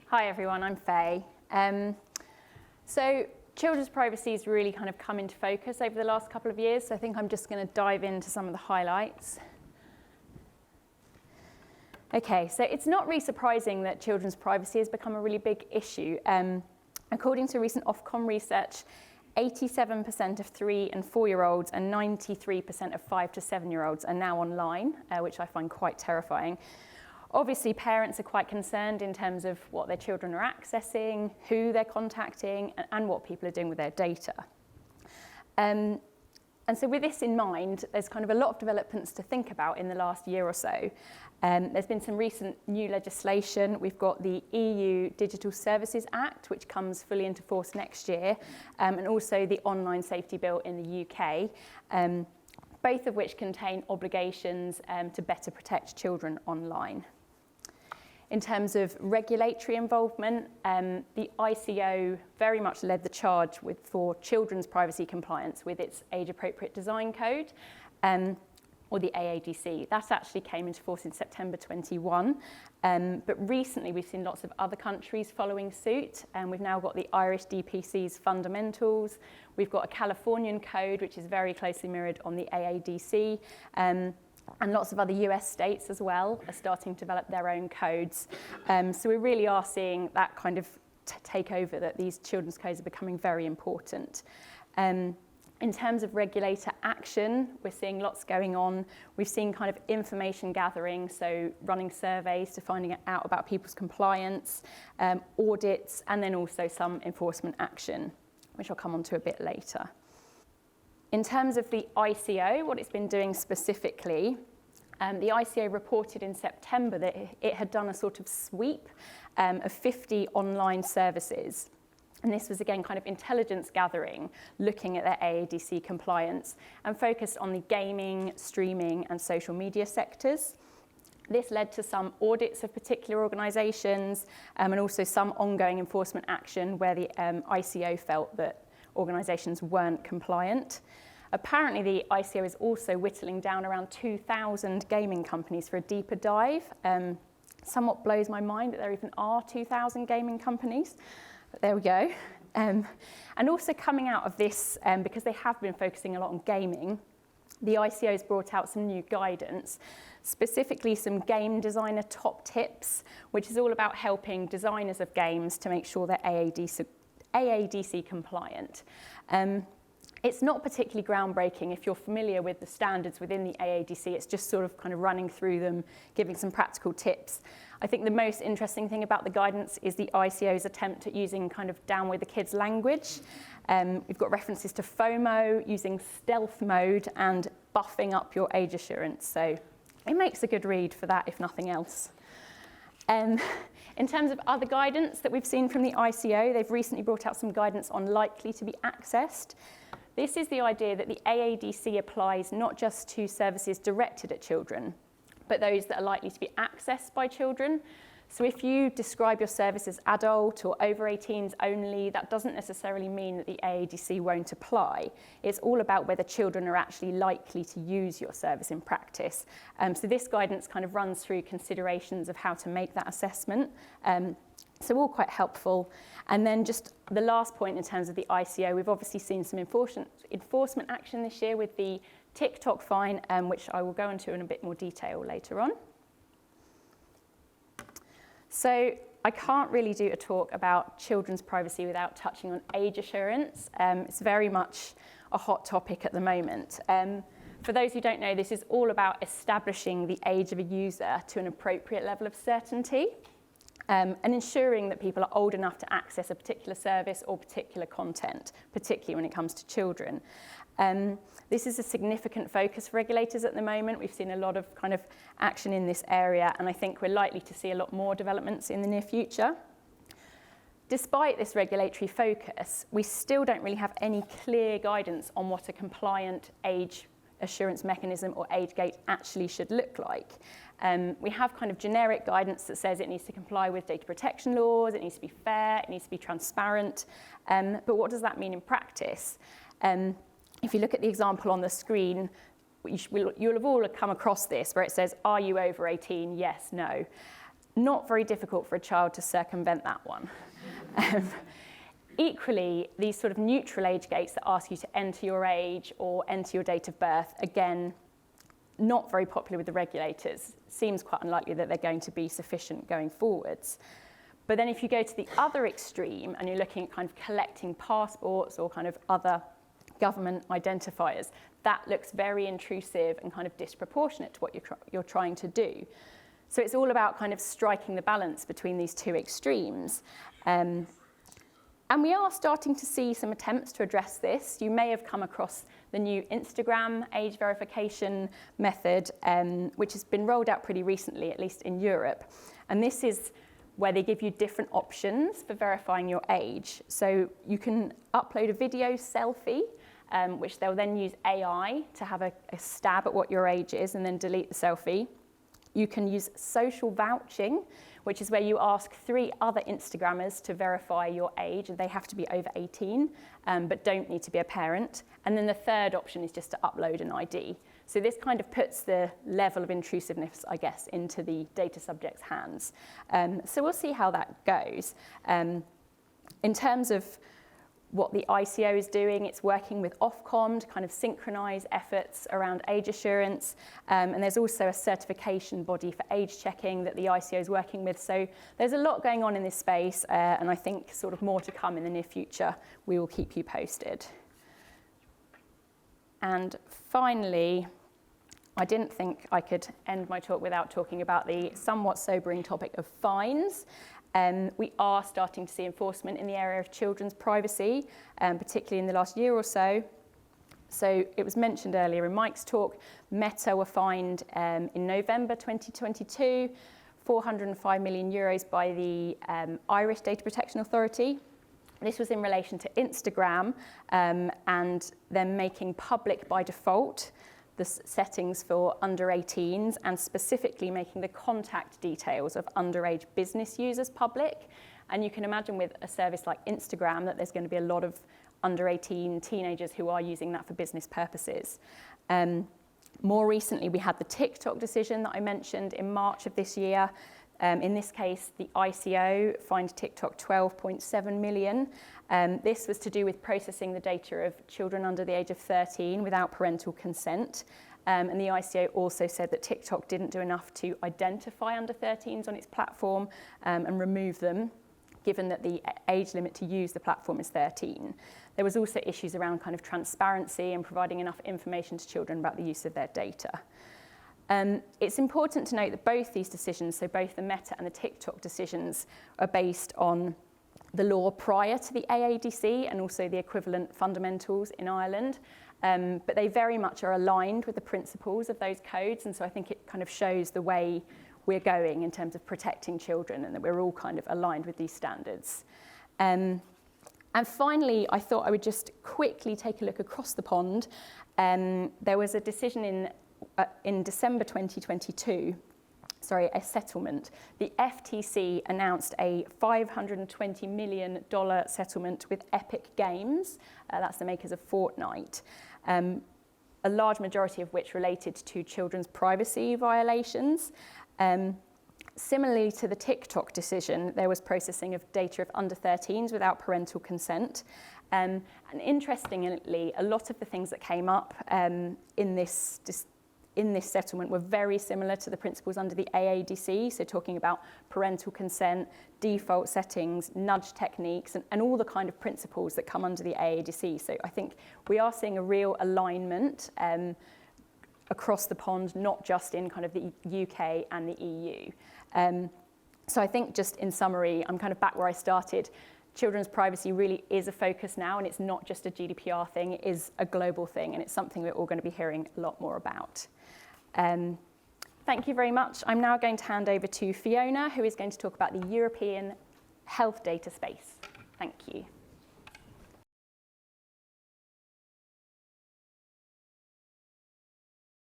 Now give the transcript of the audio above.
Hi everyone, I'm Faye. So children's privacy has really kind of come into focus over the last couple of years, so I think I'm just going to dive into some of the highlights. Okay, so it's not really surprising that children's privacy has become a really big issue. According to recent Ofcom research, 87% of 3 and 4-year-olds and 93% of 5 to 7-year-olds are now online, which I find quite terrifying. Obviously, parents are quite concerned in terms of what their children are accessing, who they're contacting, and what people are doing with their data. And so with this in mind, there's kind of a lot of developments to think about in the last year or so. There's been some recent new legislation. We've got the EU Digital Services Act, which comes fully into force next year, and also the Online Safety Bill in the UK, both of which contain obligations to better protect children online. In terms of regulatory involvement, the ICO very much led the charge for children's privacy compliance with its Age-Appropriate Design Code, or the AADC. That actually came into force in September 21, but recently we've seen lots of other countries following suit, and we've now got the Irish DPC's fundamentals. We've got a Californian code, which is very closely mirrored on the AADC, and lots of other US states as well are starting to develop their own codes. So we really are seeing that kind of take over, that these children's codes are becoming very important. In terms of regulator action, we're seeing lots going on. We've seen kind of information gathering, so running surveys to finding out about people's compliance, audits, and then also some enforcement action, which I'll come on to a bit later. In terms of the ICO, what it's been doing specifically, the ICO reported in September that it had done a sort of sweep of 50 online services. And this was, again, kind of intelligence gathering, looking at their AADC compliance, and focused on the gaming, streaming, and social media sectors. This led to some audits of particular organisations, and also some ongoing enforcement action where the ICO felt that organisations weren't compliant. Apparently, the ICO is also whittling down around 2,000 gaming companies for a deeper dive. Somewhat blows my mind that there even are 2,000 gaming companies. But there we go. And also coming out of this, because they have been focusing a lot on gaming, the ICO has brought out some new guidance, specifically some game designer top tips, which is all about helping designers of games to make sure they're AADC compliant. It's not particularly groundbreaking if you're familiar with the standards within the AADC. It's just sort of kind of running through them, giving some practical tips. I think the most interesting thing about the guidance is the ICO's attempt at using kind of down with the kids language. We've got references to FOMO, using stealth mode, and buffing up your age assurance. So it makes a good read for that, if nothing else. In terms of other guidance that we've seen from the ICO, they've recently brought out some guidance on likely to be accessed. This is the idea that the AADC applies not just to services directed at children, but those that are likely to be accessed by children. So if you describe your service as adult or over 18s only, that doesn't necessarily mean that the AADC won't apply. It's all about whether children are actually likely to use your service in practice. So this guidance kind of runs through considerations of how to make that assessment. So all quite helpful. And then just the last point in terms of the ICO, we've obviously seen some enforcement action this year with the TikTok fine, which I will go into in a bit more detail later on. So I can't really do a talk about children's privacy without touching on age assurance. It's very much a hot topic at the moment. For those who don't know, this is all about establishing the age of a user to an appropriate level of certainty, and ensuring that people are old enough to access a particular service or particular content, particularly when it comes to children. This is a significant focus for regulators at the moment. We've seen a lot of kind of action in this area, and I think we're likely to see a lot more developments in the near future. Despite this regulatory focus, we still don't really have any clear guidance on what a compliant age assurance mechanism or age gate actually should look like. We have kind of generic guidance that says it needs to comply with data protection laws, it needs to be fair, it needs to be transparent, but what does that mean in practice? If you look at the example on the screen, you'll have all come across this, where it says, are you over 18? Yes, no. not very difficult for a child to circumvent that one. Equally, these sort of neutral age gates that ask you to enter your age or enter your date of birth, again, not very popular with the regulators. Seems quite unlikely that they're going to be sufficient going forwards. But then if you go to the other extreme and you're looking at kind of collecting passports or kind of other government identifiers, that looks very intrusive and kind of disproportionate to what you're trying to do. So it's all about kind of striking the balance between these two extremes. And we are starting to see some attempts to address this. You may have come across the new Instagram age verification method, which has been rolled out pretty recently, at least in Europe. And this is where they give you different options for verifying your age. So you can upload a video selfie, which they'll then use AI to have a stab at what your age is and then delete the selfie. You can use social vouching, which is where you ask 3 other Instagrammers to verify your age, and they have to be over 18, but don't need to be a parent. And then the third option is just to upload an ID. So this kind of puts the level of intrusiveness, I guess, into the data subject's hands. So we'll see how that goes. In terms of what the ICO is doing, it's working with Ofcom to kind of synchronise efforts around age assurance. And there's also a certification body for age checking that the ICO is working with. So there's a lot going on in this space, and I think sort of more to come in the near future. We will keep you posted. And finally, I didn't think I could end my talk without talking about the somewhat sobering topic of fines. We are starting to see enforcement in the area of children's privacy, particularly in the last year or so. So it was mentioned earlier in Mike's talk, Meta were fined in November 2022, 405 million euros by the Irish Data Protection Authority. This was in relation to Instagram and them making public by default the settings for under 18s and specifically making the contact details of underage business users public. And you can imagine with a service like Instagram that there's going to be a lot of under 18 teenagers who are using that for business purposes. More recently, we had the TikTok decision that I mentioned in March of this year. In this case, the ICO fined TikTok 12.7 million. This was to do with processing the data of children under the age of 13 without parental consent. And the ICO also said that TikTok didn't do enough to identify under 13s on its platform and remove them, given that the age limit to use the platform is 13. There was also issues around kind of transparency and providing enough information to children about the use of their data. It's important to note that both these decisions, so both the Meta and the TikTok decisions, are based on the law prior to the AADC and also the equivalent fundamentals in Ireland. But they very much are aligned with the principles of those codes. And so I think it kind of shows the way we're going in terms of protecting children and that we're all kind of aligned with these standards. And finally, I thought I would just quickly take a look across the pond. There was a decision in December 2022, a settlement. The FTC announced a $520 million settlement with Epic Games, that's the makers of Fortnite, a large majority of which related to children's privacy violations. Similarly to the TikTok decision, there was processing of data of under 13s without parental consent. And interestingly, a lot of the things that came up in this settlement were very similar to the principles under the AADC, so talking about parental consent, default settings, nudge techniques, and all the kind of principles that come under the AADC. So I think we are seeing a real alignment across the pond, not just in kind of the UK and the EU. So I think just in summary, I'm kind of back where I started. Children's privacy really is a focus now, and it's not just a GDPR thing, it is a global thing, and it's something we're all going to be hearing a lot more about. Thank you very much. I'm now going to hand over to Fiona, who is going to talk about the European health data space. Thank you.